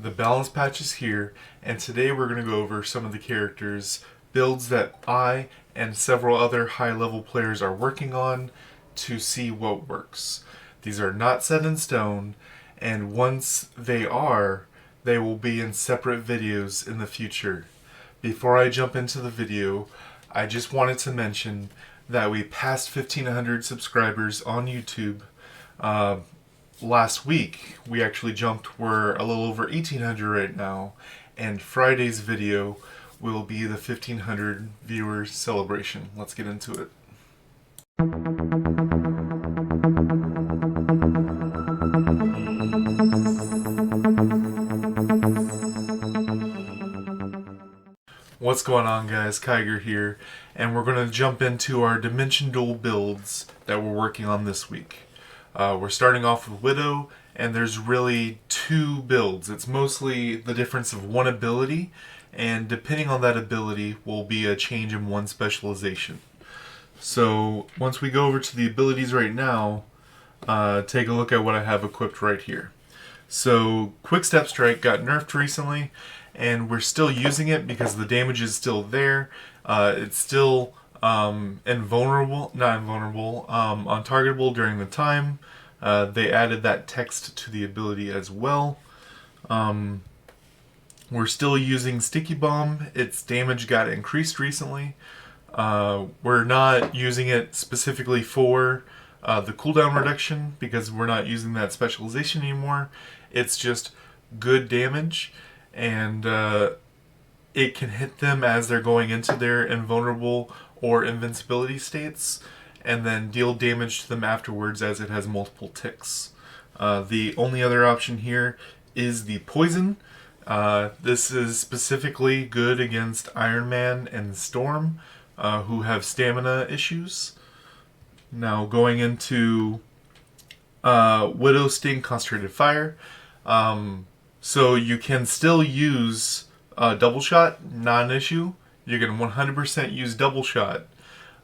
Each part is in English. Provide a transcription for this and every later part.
The balance patch is here, and today we're going to go over some of the characters, builds that I and several other high level players are working on to see what works. These are not set in stone, and once they are, they will be in separate videos in the future. Before I jump into the video, I just wanted to mention that we passed 1,500 subscribers on YouTube. Last week we actually jumped, we're a little over 1,800 right now, and Friday's video will be the 1,500 viewers celebration. Let's get into it. What's going on, guys? Kigerr here, and we're going to jump into our Dimension Duel builds that we're working on this week. We're starting off with Widow, and there's really two builds. It's mostly the difference of one ability, and depending on that ability will be a change in one specialization. So once we go over to the abilities right now, take a look at what I have equipped right here. So Quick Step Strike got nerfed recently, and we're still using it because the damage is still there. It's still untargetable during the time. They added that text to the ability as well. We're still using Sticky Bomb. Its damage got increased recently. We're not using it specifically for the cooldown reduction because we're not using that specialization anymore. It's just good damage, and it can hit them as they're going into their invulnerable or invincibility states, and then deal damage to them afterwards as it has multiple ticks. The only other option here is the poison. This is specifically good against Ironman and Storm, who have stamina issues. Now going into Widow Sting Concentrated Fire. So you can still use double shot, not an issue. You can 100% use double shot.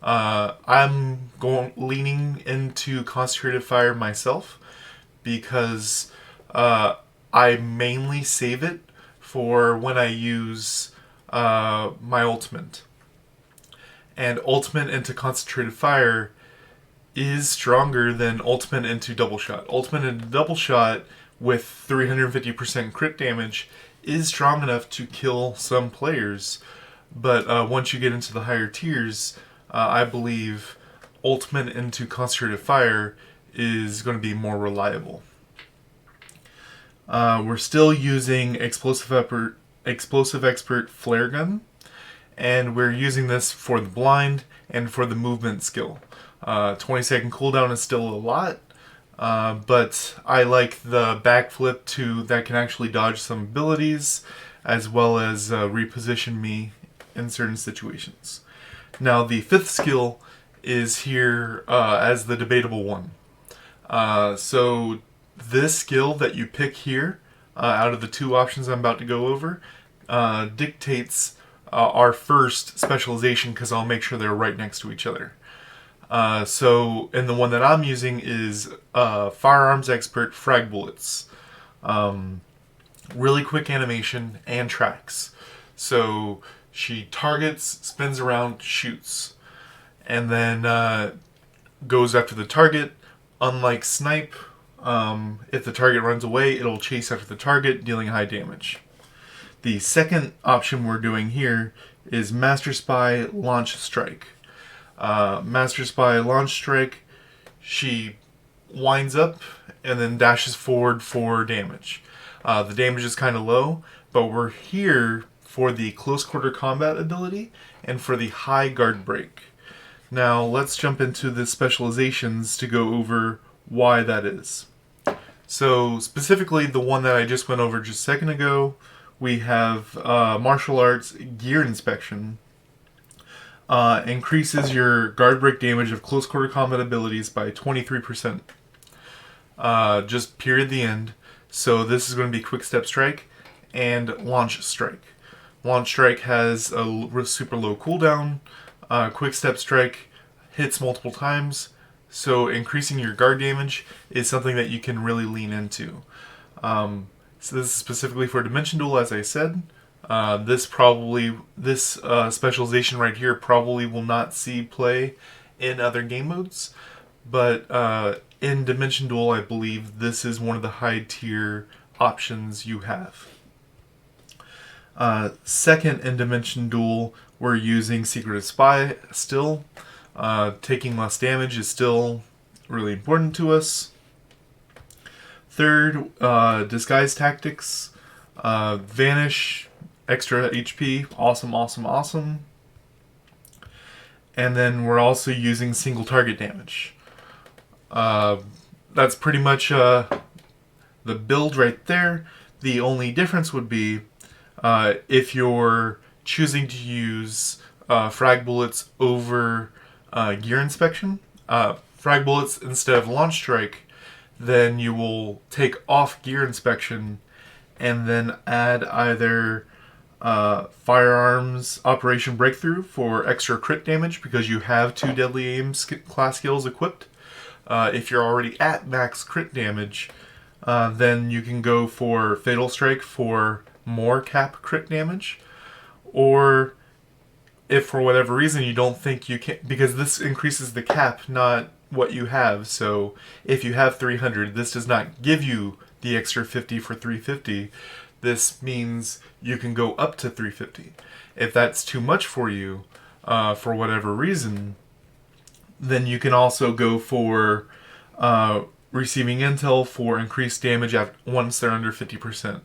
I'm leaning into Concentrated Fire myself because I mainly save it for when I use my ultimate. And ultimate into Concentrated Fire is stronger than ultimate into double shot. Ultimate into double shot with 350% crit damage is strong enough to kill some players, but once you get into the higher tiers, I believe ultimate into Concentrated Fire is going to be more reliable. We're still using Explosive Expert Flare Gun, and we're using this for the blind and for the movement skill. 20-second cooldown is still a lot, but I like the backflip that can actually dodge some abilities, as well as reposition me in certain situations. Now the fifth skill is here as the debatable one. So this skill that you pick here, out of the two options I'm about to go over, dictates our first specialization, because I'll make sure they're right next to each other. And the one that I'm using is Firearms Expert Frag Bullets. Really quick animation and tracks. So she targets, spins around, shoots, and then goes after the target. Unlike Snipe, if the target runs away, it'll chase after the target, dealing high damage. The second option we're doing here is Master Spy Launch Strike. Master Spy Launch Strike, she winds up and then dashes forward for damage. The damage is kind of low, but we're here for the close quarter combat ability and for the high guard break. Now let's jump into the specializations to go over why that is. So specifically the one that I just went over just a second ago, we have Martial Arts Gear Inspection. Increases your guard break damage of close quarter combat abilities by 23%. Just period the end. So this is going to be Quick Step Strike and Launch Strike. Launch Strike has a super low cooldown. Quick Step Strike hits multiple times, so increasing your guard damage is something that you can really lean into. So this is specifically for Dimension Duel, as I said. This specialization right here probably will not see play in other game modes, but in Dimension Duel, I believe this is one of the high tier options you have. Second, in Dimension Duel, we're using Secretive Spy still. Taking less damage is still really important to us. Third, Disguise Tactics. Vanish, extra HP, awesome, awesome, awesome. And then we're also using single target damage. That's pretty much the build right there. The only difference would be if you're choosing to use frag bullets over gear inspection, frag bullets instead of launch strike, then you will take off gear inspection and then add either firearms operation breakthrough for extra crit damage because you have 2 deadly aim class skills equipped. If you're already at max crit damage, then you can go for fatal strike for more cap crit damage. Or if for whatever reason you don't think you can, because this increases the cap, not what you have. So if you have 300, this does not give you the extra 50 for 350. This means you can go up to 350. If that's too much for you, for whatever reason, then you can also go for receiving intel for increased damage once they're under 50%.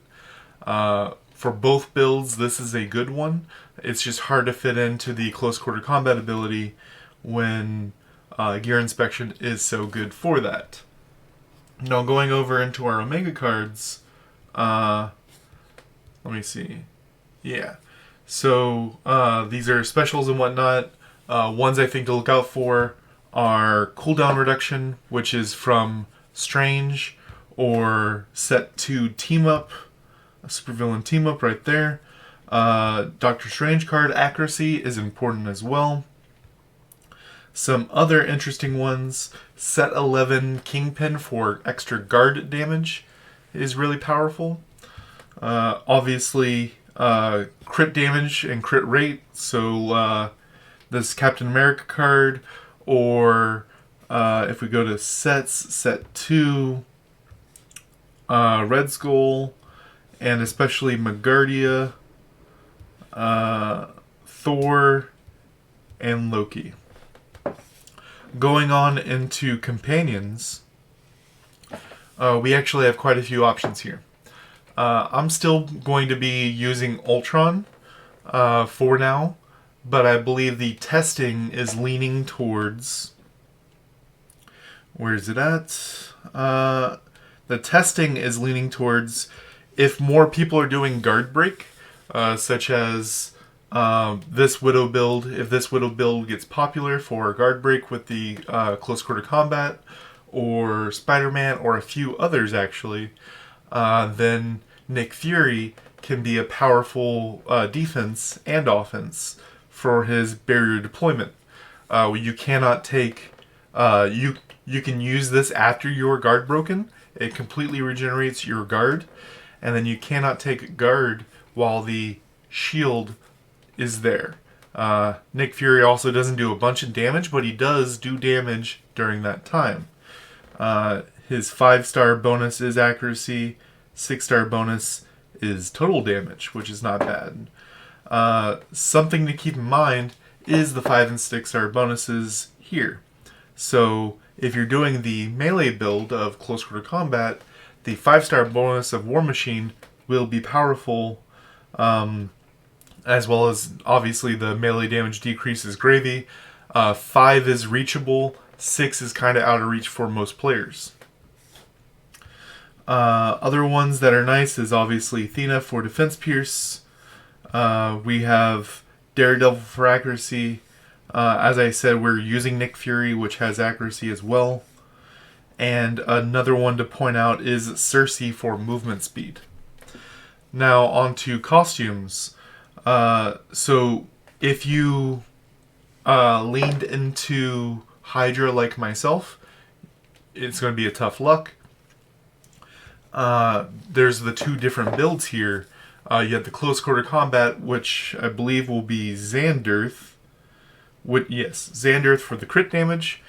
For both builds, this is a good one. It's just hard to fit into the close quarter combat ability when gear inspection is so good for that. Now going over into our Omega cards, let me see. Yeah. So these are specials and whatnot. Ones I think to look out for are cooldown reduction, which is from Strange, or set to team up, a supervillain team up right there. Doctor Strange card accuracy is important as well. Some other interesting ones, set 11 Kingpin for extra guard damage is really powerful. Obviously, crit damage and crit rate, so this Captain America card, or if we go to sets, set 2, Red Skull, and especially Magardia, Thor, and Loki. Going on into companions, we actually have quite a few options here. I'm still going to be using Ultron for now, but I believe the testing is leaning towards... Where is it at? The testing is leaning towards if more people are doing guard break, such as this Widow build. If this Widow build gets popular for guard break with the close quarter combat, or Spiderman, or a few others actually, then Nick Fury can be a powerful defense and offense for his barrier deployment. You cannot take... You can use this after your guard broken. It completely regenerates your guard. And then you cannot take guard while the shield is there. Nick Fury also doesn't do a bunch of damage, but he does do damage during that time. His 5-star bonus is accuracy. 6-star bonus is total damage, which is not bad. Something to keep in mind is the 5 and 6-star bonuses here. So if you're doing the melee build of close quarter combat, the 5-star bonus of War Machine will be powerful, as well as obviously the melee damage decrease is gravy. 5 is reachable, 6 is kind of out of reach for most players. Other ones that are nice is obviously Athena for Defense Pierce. We have Daredevil for accuracy. As I said, we're using Nick Fury, which has accuracy as well. And another one to point out is Cersei for movement speed. Now on to costumes. So if you leaned into Hydra like myself, it's going to be a tough luck. there's the two different builds here. You have the close quarter combat, which I believe will be Xanderth. Yes, Xanderth for the crit damage.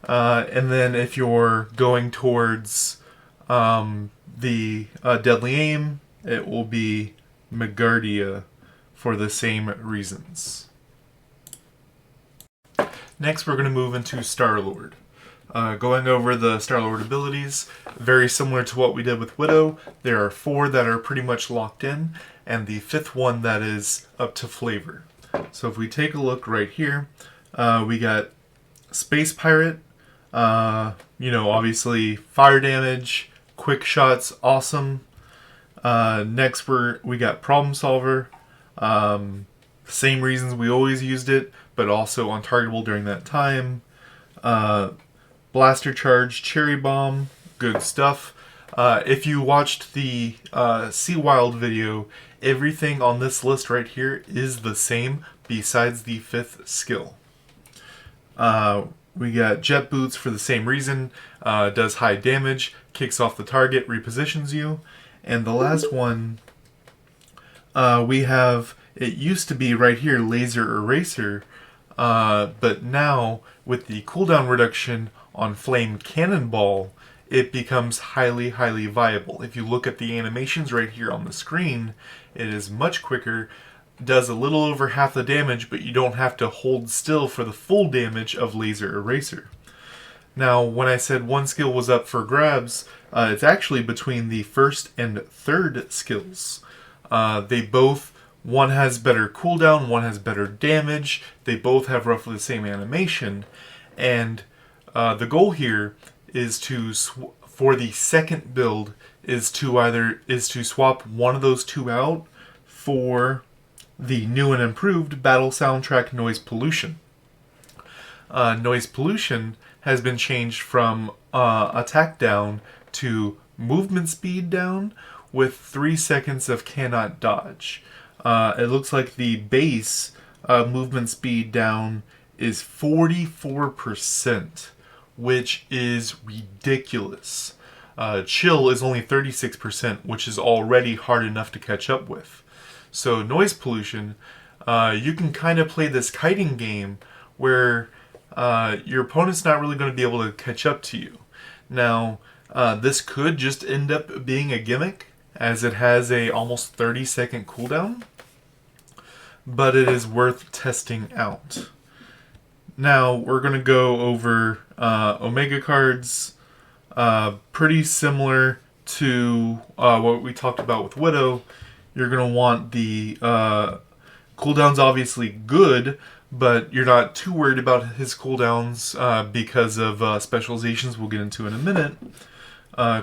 And then if you're going towards the deadly aim, it will be Megardia for the same reasons. Next, we're going to move into Starlord. Going over the Starlord abilities, very similar to what we did with Widow. There are 4 that are pretty much locked in, and the 5th one that is up to flavor. So if we take a look right here, we got Space Pirate, obviously fire damage, quick shots, awesome. Next we got Problem Solver, same reasons we always used it, but also untargetable during that time. Blaster Charge, Cherry Bomb, good stuff. If you watched the Sea Wild video, everything on this list right here is the same besides the 5th skill. We got Jet Boots for the same reason, does high damage, kicks off the target, repositions you. And the last one, we have, it used to be right here, Laser Eraser, but now with the cooldown reduction on Flame Cannonball, it becomes highly, highly viable. If you look at the animations right here on the screen, it is much quicker, does a little over half the damage, but you don't have to hold still for the full damage of Laser Eraser. Now, when I said one skill was up for grabs, it's actually between the 1st and 3rd skills. They both, one has better cooldown, one has better damage, they both have roughly the same animation, and the goal here is to, for the 2nd build, is to swap one of those 2 out for the new and improved Battle Soundtrack Noise Pollution. Noise Pollution has been changed from attack down to movement speed down with 3 seconds of cannot dodge. It looks like the base movement speed down is 44%, which is ridiculous. Chill is only 36%, which is already hard enough to catch up with. So Noise Pollution, you can kind of play this kiting game where your opponent's not really going to be able to catch up to you. Now, this could just end up being a gimmick, as it has a almost 30-second cooldown, but it is worth testing out. Now, we're going to go over Omega cards, pretty similar to what we talked about with Widow. You're going to want the cooldowns obviously good, but you're not too worried about his cooldowns because of specializations we'll get into in a minute.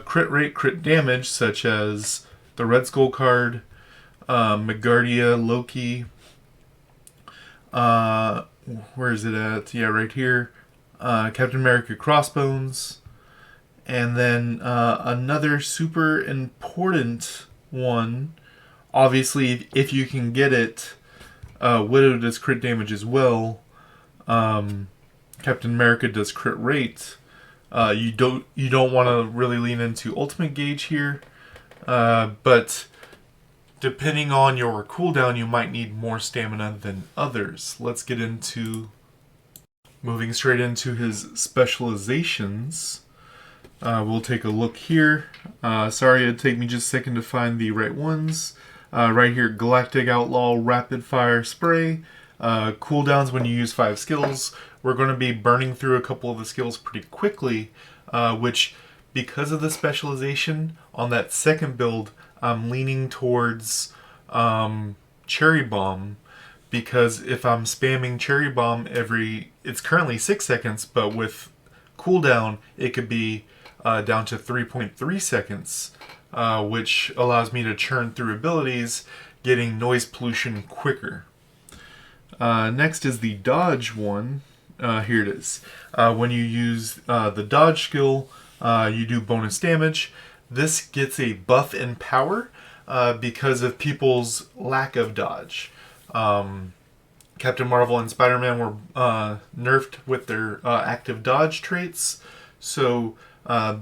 Crit rate, crit damage, such as the Red Skull card, Megardia, Loki. Where is it at? Yeah, right here. Captain America Crossbones. And then another super important one. Obviously, if you can get it, Widow does crit damage as well. Captain America does crit rate. You don't want to really lean into ultimate gauge here, but depending on your cooldown, you might need more stamina than others. Let's get into moving straight into his specializations. We'll take a look here. Sorry, it'd take me just a second to find the right ones. Right here, Galactic Outlaw Rapid Fire Spray. Cooldowns when you use 5 skills. We're going to be burning through a couple of the skills pretty quickly, which, because of the specialization on that 2nd build, I'm leaning towards Cherry Bomb, because if I'm spamming Cherry Bomb it's currently 6 seconds, but with cooldown, it could be down to 3.3 seconds. Which allows me to churn through abilities, getting Noise Pollution quicker. Next is the Dodge one. Here it is. When you use the Dodge skill, you do bonus damage. This gets a buff in power because of people's lack of dodge. Captain Marvel and Spider-Man were nerfed with their active dodge traits, so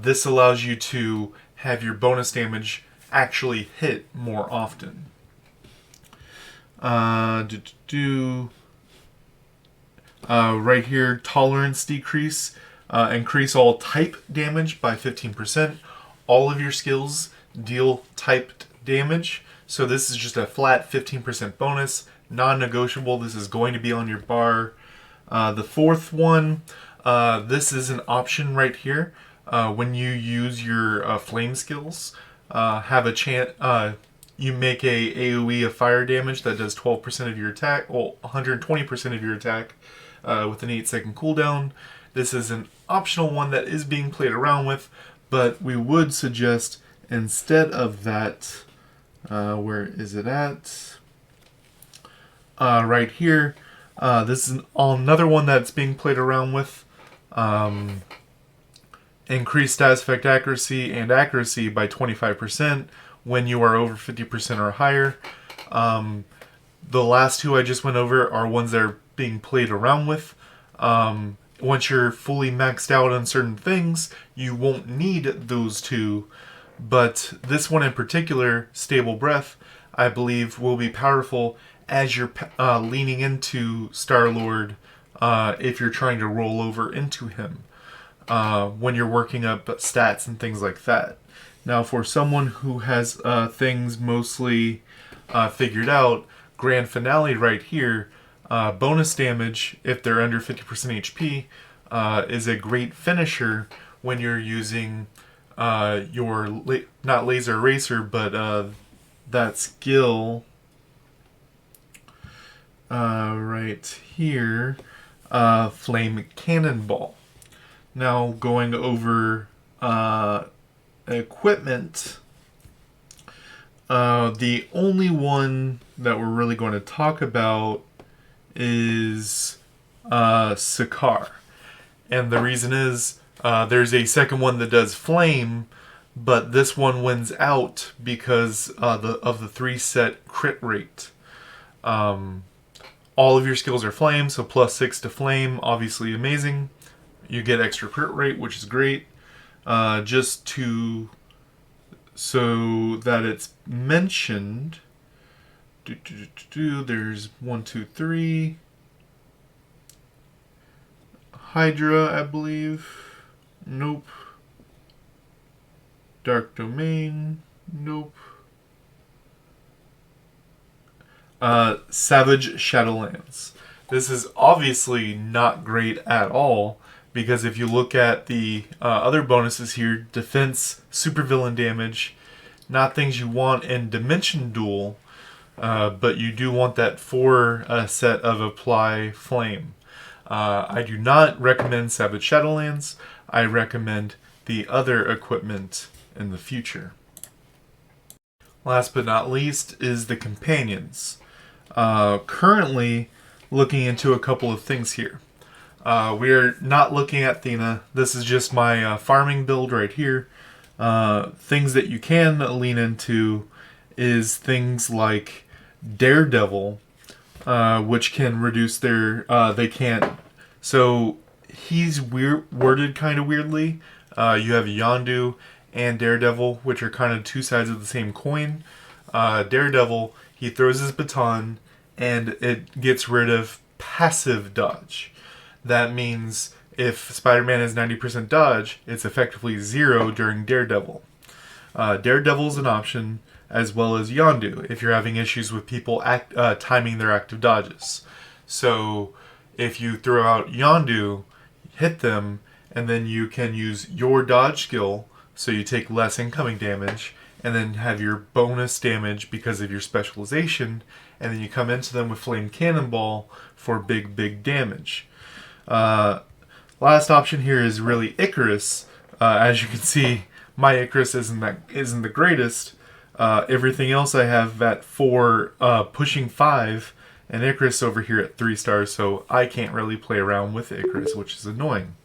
this allows you to have your bonus damage actually hit more often. Right here, tolerance decrease. Increase all type damage by 15%. All of your skills deal typed damage. So this is just a flat 15% bonus. Non-negotiable. This is going to be on your bar. The fourth one, this is an option right here. When you use your flame skills, have a chance. You make a AoE of fire damage that does 12% of your attack, well, 120% of your attack, with an 8-second cooldown. This is an optional one that is being played around with, but we would suggest instead of that, where is it at? Right here. This is another one that's being played around with. Increase status effect accuracy and accuracy by 25% when you are over 50% or higher. The last two I just went over are ones that are being played around with. Once you're fully maxed out on certain things, you won't need those two. But this one in particular, Stable Breath, I believe will be powerful as you're leaning into Starlord if you're trying to roll over into him. When you're working up stats and things like that. Now, for someone who has things mostly figured out, Grand Finale right here, bonus damage if they're under 50% HP is a great finisher when you're using your, not Laser Eraser, but that skill right here, Flame Cannonball. Now, going over equipment, the only one that we're really going to talk about is Kigerr. And the reason is there's a second one that does flame, but this one wins out because of the 3-set crit rate. All of your skills are flame, so +6 to flame, obviously amazing. You get extra crit rate, which is great. Just to, so that it's mentioned, there's 1, 2, 3. Hydra, I believe. Nope. Dark Domain. Nope. Savage Shadowlands. This is obviously not great at all, because if you look at the other bonuses here, defense, supervillain damage, not things you want in Dimension Duel, but you do want that 4 set of Apply Flame. I do not recommend Savage Shadowlands. I recommend the other equipment in the future. Last but not least is the companions. Currently looking into a couple of things here. We're not looking at Athena. This is just my farming build right here. Things that you can lean into is things like Daredevil, which can reduce their... they can't... So he's worded kind of weirdly. You have Yondu and Daredevil, which are kind of two sides of the same coin. Daredevil, he throws his baton and it gets rid of passive dodge. That means if Spider-Man has 90% dodge, it's effectively 0 during Daredevil. Daredevil's an option, as well as Yondu, if you're having issues with people timing their active dodges. So if you throw out Yondu, hit them, and then you can use your dodge skill, so you take less incoming damage, and then have your bonus damage because of your specialization, and then you come into them with Flame Cannonball for big damage. Last option here is really Icarus. As you can see, my Icarus isn't the greatest. Everything else I have at 4, pushing 5, and Icarus over here at 3 stars, so I can't really play around with Icarus, which is annoying.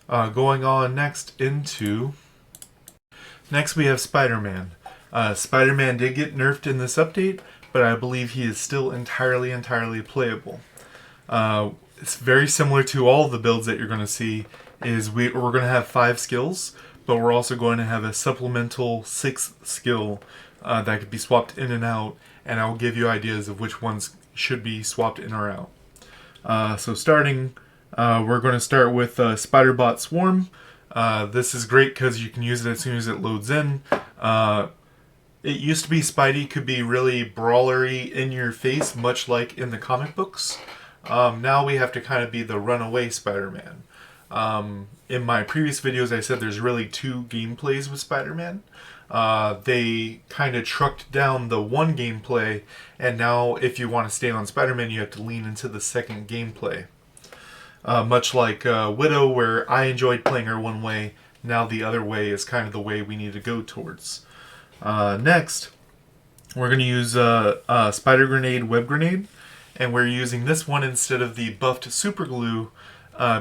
Going on next we have Spider-Man. Spider-Man did get nerfed in this update, but I believe he is still entirely playable. It's very similar to all the builds that you're going to see. We're going to have 5 skills, but we're also going to have a supplemental 6th skill that could be swapped in and out, and I will give you ideas of which ones should be swapped in or out. So starting, we're going to start with Spiderbot Swarm. This is great because you can use it as soon as it loads in. It used to be Spidey could be really brawlery in your face, much like in the comic books. Now we have to kind of be the runaway Spider-Man. In my previous videos, I said there's really 2 gameplays with Spider-Man. They kind of trucked down the one gameplay, and now if you want to stay on Spider-Man, you have to lean into the second gameplay. Much like Widow, where I enjoyed playing her one way, now the other way is kind of the way we need to go towards. Next, we're going to use Spider Grenade, Web Grenade, and we're using this one instead of the buffed Super Glue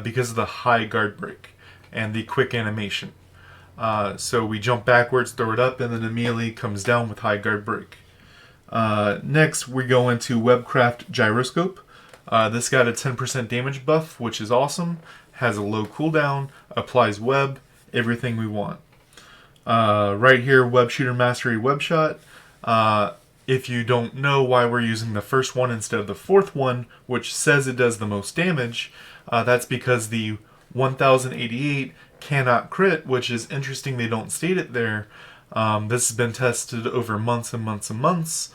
because of the high guard break and the quick animation. So we jump backwards, throw it up, and then immediately comes down with high guard break. Next, we go into Webcraft Gyroscope. This got a 10% damage buff, which is awesome. Has a low cooldown, applies web, everything we want. Right here, Web Shooter Mastery Web Shot. If you don't know why we're using the first one instead of the 4th one, which says it does the most damage, that's because the 1088 cannot crit, which is interesting they don't state it there. This has been tested over months and months and months,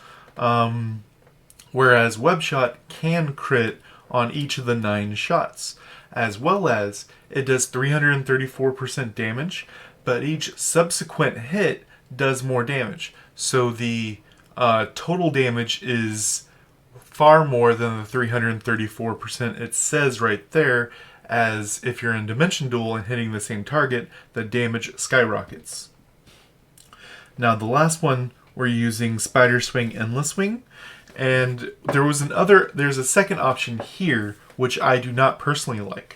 whereas Web Shot can crit on each of the 9 shots, as well as it does 334% damage, but each subsequent hit does more damage. So the total damage is far more than the 334% it says right there, as if you're in Dimension Duel and hitting the same target, the damage skyrockets. Now the last one, we're using Spider Swing Endless Swing, and there's a second option here, which I do not personally like.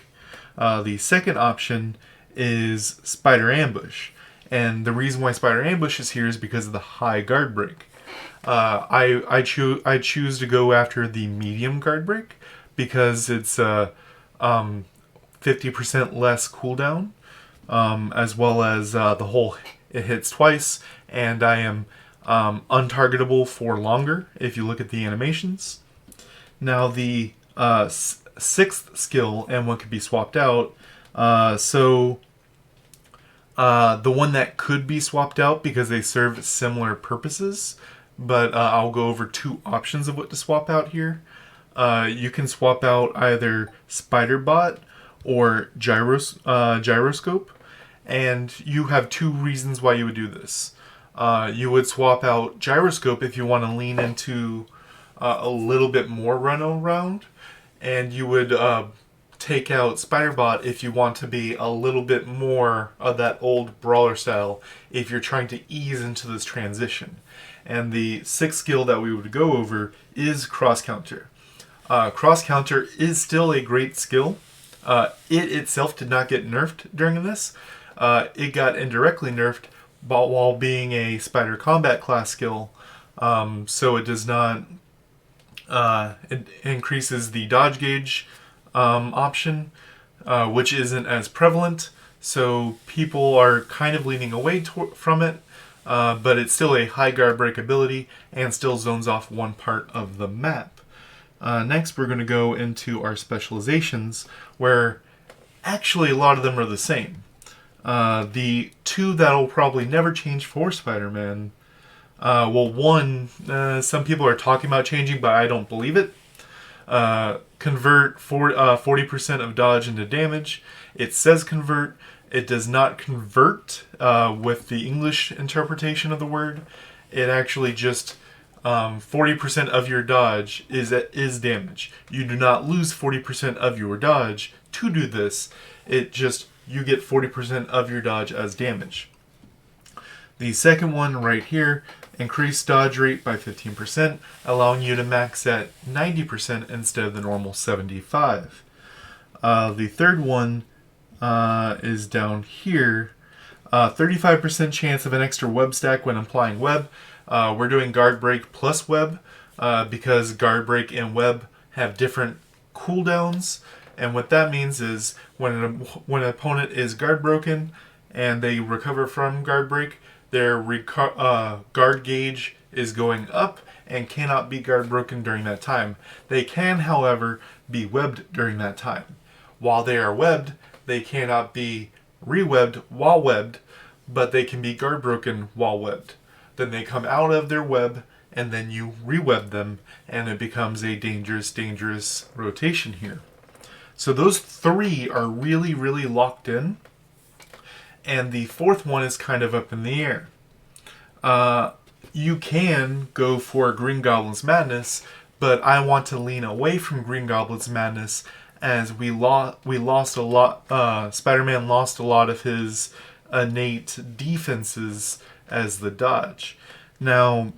The second option is Spider Ambush, and the reason why Spider Ambush is here is because of the high guard break. I choose to go after the medium guard break because it's 50% less cooldown, as well as the whole it hits twice, and I am untargetable for longer if you look at the animations. Now the 6th skill and one could be swapped out. The one that could be swapped out because they serve similar purposes, but I'll go over 2 options of what to swap out here. You can swap out either Spiderbot or Gyroscope, and you have 2 reasons why you would do this. You would swap out Gyroscope if you want to lean into a little bit more run around, and you would take out Spiderbot if you want to be a little bit more of that old brawler style if you're trying to ease into this transition. And the 6th skill that we would go over is Cross Counter. Cross Counter is still a great skill. It itself did not get nerfed during this. It got indirectly nerfed while being a Spider Combat class skill. So it does not... it increases the dodge gauge option, which isn't as prevalent, so people are kind of leaning away from it, but it's still a high guard break ability and still zones off one part of the map. Next, we're going to go into our specializations, where actually a lot of them are the same. The 2 that'll probably never change for Spider-Man, one, some people are talking about changing, but I don't believe it. Convert 40% of dodge into damage. It says convert. It does not convert with the English interpretation of the word. It actually just 40% of your dodge is damage. You do not lose 40% of your dodge to do this. It just, you get 40% of your dodge as damage. The second one right here, increase dodge rate by 15%, allowing you to max at 90% instead of the normal 75%. The third one is down here. 35% chance of an extra web stack when applying web. We're doing guard break plus web because guard break and web have different cooldowns. And what that means is when an opponent is guard broken and they recover from guard break, their guard gauge is going up and cannot be guard broken during that time. They can, however, be webbed during that time. While they are webbed, they cannot be re-webbed while webbed, but they can be guard broken while webbed. Then they come out of their web, and then you re-web them, and it becomes a dangerous rotation here. So those three are really, really locked in, and the fourth one is kind of up in the air. You can go for Green Goblin's Madness, but I want to lean away from Green Goblin's Madness as we lost a lot. Spider-Man lost a lot of his innate defenses as the dodge. Now,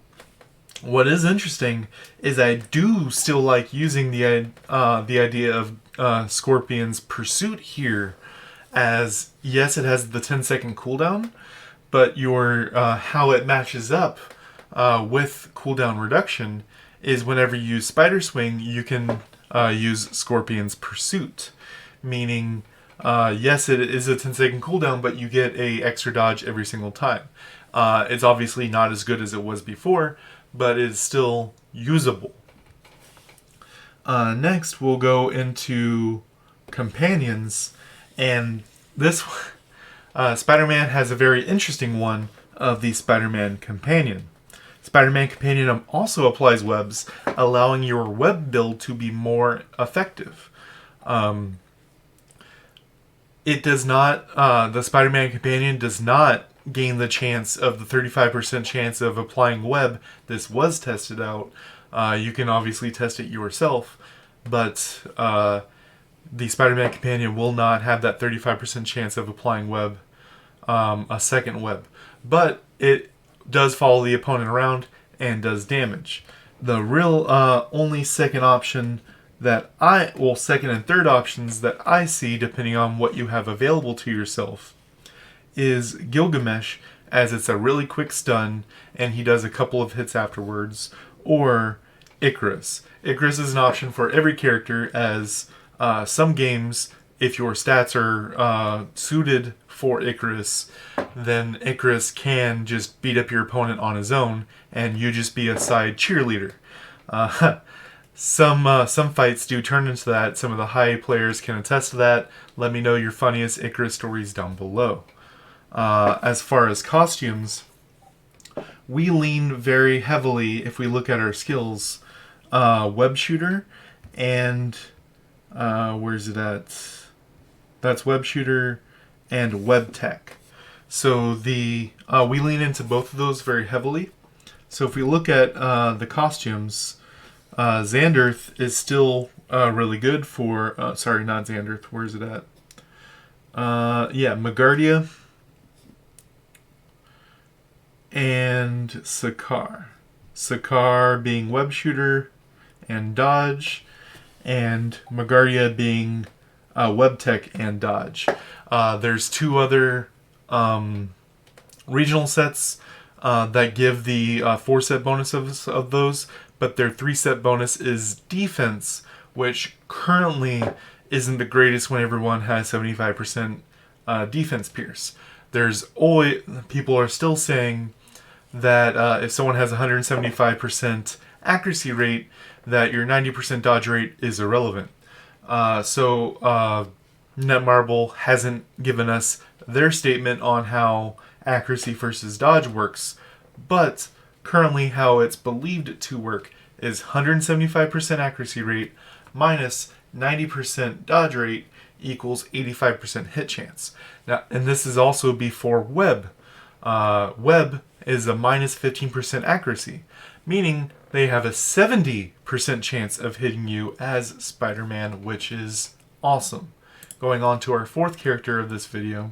what is interesting is I do still like using the idea of Scorpion's Pursuit here, as yes, it has the 10-second cooldown, but your how it matches up with cooldown reduction is whenever you use Spider Swing, you can use Scorpion's Pursuit, meaning yes, it is a 10-second cooldown, but you get a extra dodge every single time. It's obviously not as good as it was before, but it's still usable. Next, we'll go into companions, and this Spider-Man has a very interesting one of the Spider-Man Companion. Spider-Man Companion also applies webs, allowing your web build to be more effective. It does not, the Spider-Man Companion does not gain the chance of the 35% chance of applying web. This was tested out. You can obviously test it yourself, but the Spider-Man Companion will not have that 35% chance of applying web, a second web. But it does follow the opponent around and does damage. The real only second option that second and third options that I see, depending on what you have available to yourself, is Gilgamesh, as it's a really quick stun and he does a couple of hits afterwards, or Icarus. Icarus is an option for every character, as some games, if your stats are suited for Icarus, then Icarus can just beat up your opponent on his own and you just be a side cheerleader. Some fights do turn into that. Some of the high players can attest to that. Let me know your funniest Icarus stories down below. As far as costumes, we lean very heavily, if we look at our skills, web shooter and where's it at? That's web shooter and web tech. So we lean into both of those very heavily. So if we look at the costumes, Xanderth is still really good for... sorry, not Xanderth. Where is it at? Magardia and Sakar. Sakar being web shooter and dodge, and Magardia being web tech and dodge. There's two other regional sets that give the 4-set bonuses of those, but their 3-set bonus is defense, which currently isn't the greatest when everyone has 75% defense pierce. There's always, people are still saying that if someone has 175% accuracy rate, that your 90% dodge rate is irrelevant. So Netmarble hasn't given us their statement on how accuracy versus dodge works, but currently how it's believed to work is 175% accuracy rate minus 90% dodge rate equals 85% hit chance. Now, and this is also before web. Web is a minus 15% accuracy, meaning they have a 70% chance of hitting you as Spider-Man, which is awesome. Going on to our fourth character of this video.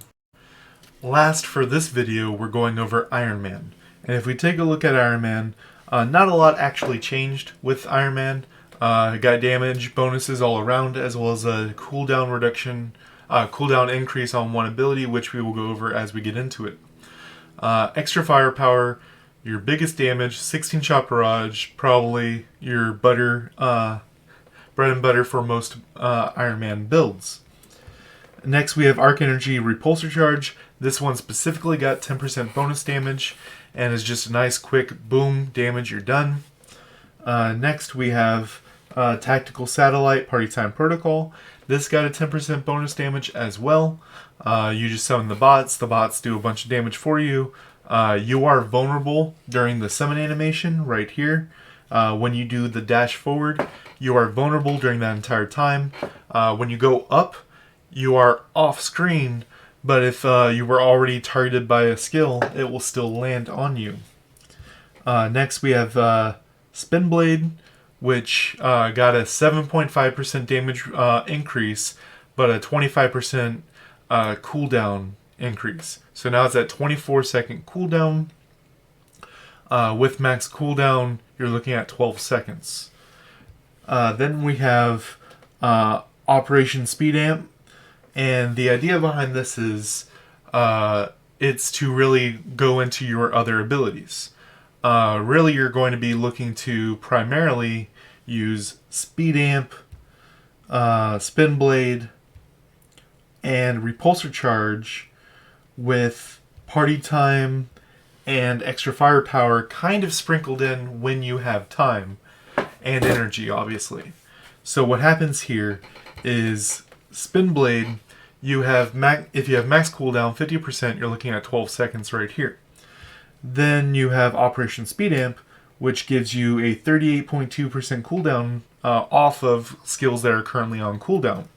Last for this video, we're going over Iron Man. And if we take a look at Iron Man, not a lot actually changed with Iron Man. Got damage bonuses all around, as well as a cooldown reduction, cooldown increase on one ability, which we will go over as we get into it. Extra firepower, your biggest damage, 16-shot barrage, probably your bread and butter for most Iron Man builds. Next we have Arc Energy Repulsor Charge. This one specifically got 10% bonus damage and is just a nice quick boom damage, you're done. Next we have Tactical Satellite Party Time Protocol. This got a 10% bonus damage as well. You just summon the bots do a bunch of damage for you. You are vulnerable during the summon animation right here. When you do the dash forward, you are vulnerable during that entire time. When you go up, you are off screen, but if you were already targeted by a skill, it will still land on you. Next we have Spin Blade, which got a 7.5% damage increase, but a 25% cooldown increase. So now it's at 24-second cooldown. With max cooldown, you're looking at 12 seconds. Then we have Operation Speed Amp, and the idea behind this is it's to really go into your other abilities. Really, you're going to be looking to primarily use Speed Amp, Spin Blade, and Repulsor Charge with Party Time and extra firepower kind of sprinkled in when you have time, and energy, obviously. So what happens here is Spin Blade, you have if you have max cooldown 50%, you're looking at 12 seconds right here. Then you have Operation Speed Amp, which gives you a 38.2% cooldown off of skills that are currently on cooldown.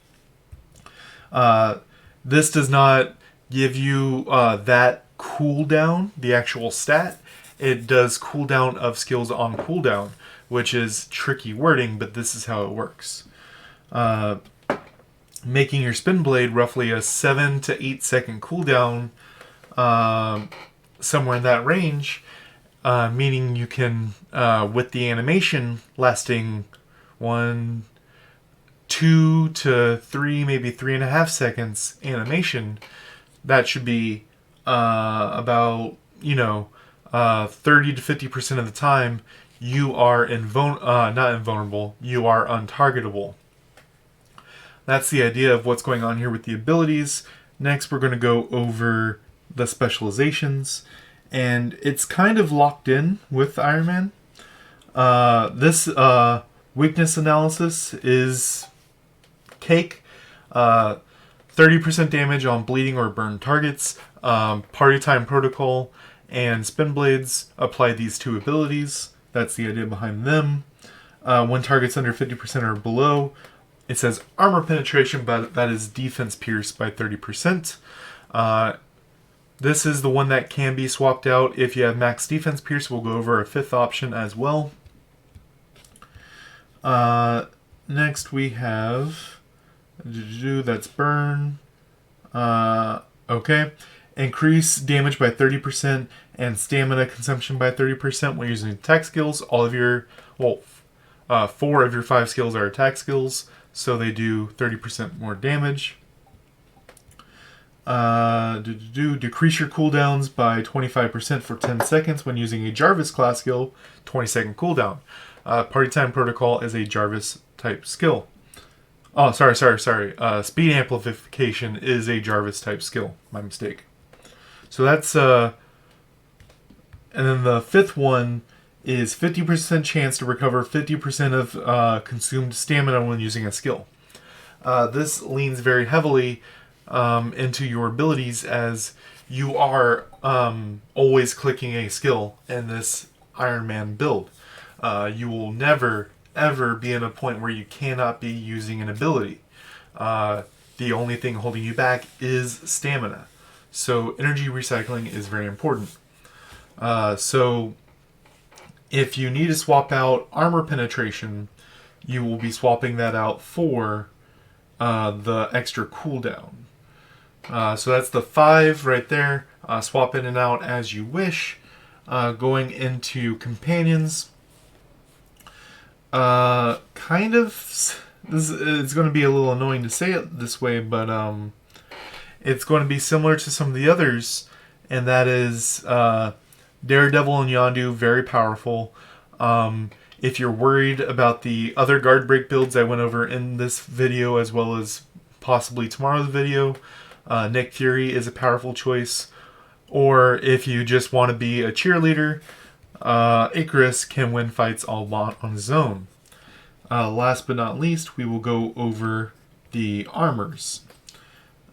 This does not give you that cooldown, the actual stat. It does cooldown of skills on cooldown, which is tricky wording, but this is how it works. Making your Spin Blade roughly a 7 to 8 second cooldown, somewhere in that range, meaning you can, with the animation lasting 1, 2 to 3, maybe 3.5 seconds animation, that should be about 30 to 50% of the time you are not invulnerable, you are untargetable. That's the idea of what's going on here with the abilities. Next we're going to go over the specializations, and it's kind of locked in with Iron Man. This weakness analysis is cake. 30% damage on bleeding or burned targets. Party Time Protocol and Spin Blades apply these two abilities. That's the idea behind them. When targets under 50% or below, it says armor penetration, but that is defense pierce by 30%. This is the one that can be swapped out if you have max defense pierce. We'll go over a fifth option as well. Next we have that's burn. Okay. Increase damage by 30% and stamina consumption by 30% when using attack skills. All of your, 4 of your 5 skills are attack skills, so they do 30% more damage. Decrease your cooldowns by 25% for 10 seconds when using a Jarvis class skill, 20-second cooldown. Party Time Protocol is a Jarvis type skill. Oh, sorry. Speed Amplification is a Jarvis type skill. My mistake. So that's, and then the fifth one is 50% chance to recover 50% of consumed stamina when using a skill. This leans very heavily into your abilities, as you are always clicking a skill in this Iron Man build. You will never ever be in a point where you cannot be using an ability. The only thing holding you back is stamina. So energy recycling is very important. So if you need to swap out armor penetration, you will be swapping that out for the extra cooldown. So that's the 5 right there. Swap in and out as you wish. Going into companions. It's going to be a little annoying to say it this way, but it's going to be similar to some of the others, and that is Daredevil and Yondu, very powerful. If you're worried about the other guard break builds I went over in this video, as well as possibly tomorrow's video, Nick Fury is a powerful choice. Or if you just want to be a cheerleader, Icarus can win fights all on his own. Last but not least, we will go over the armors.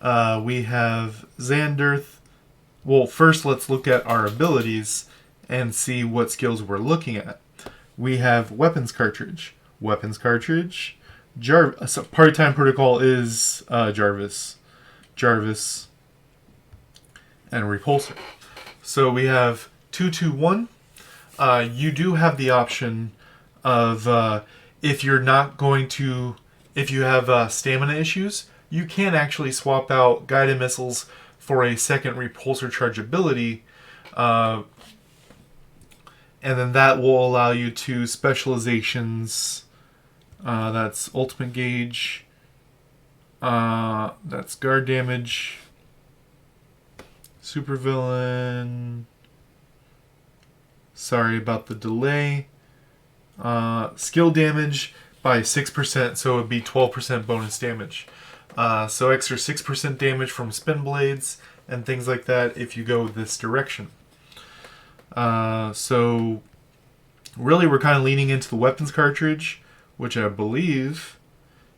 We have Xanderth. Well, first let's look at our abilities and see what skills we're looking at. We have Weapons Cartridge. Weapons Cartridge. Part-time Protocol is Jarvis. Jarvis. And Repulsor. So we have 221. You do have the option of if you have stamina issues, you can actually swap out guided missiles for a second repulsor charge ability, and then that will allow you to specializations. That's ultimate gauge. That's guard damage. Supervillain. Sorry about the delay. Skill damage by 6%, so it would be 12% bonus damage. So extra 6% damage from spin blades and things like that if you go this direction. So really we're kind of leaning into the weapons cartridge, which I believe,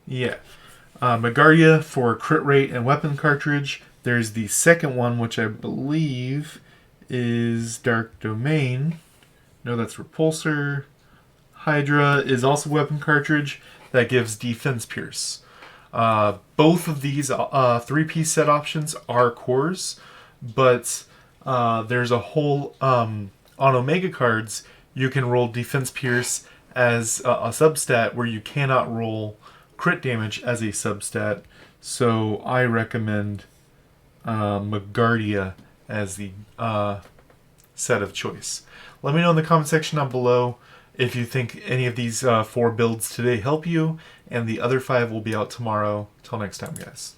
Megardia for crit rate and weapon cartridge. There's the second one, which I believe is Dark Domain. No, that's Repulsor. Hydra is also weapon cartridge that gives Defense Pierce. Both of these 3-piece set options are cores, but there's a whole on Omega cards you can roll Defense Pierce as a substat where you cannot roll crit damage as a substat. So I recommend Megardia as the set of choice. Let me know in the comment section down below if you think any of these 4 builds today help you, and the other 5 will be out tomorrow. Till next time, guys.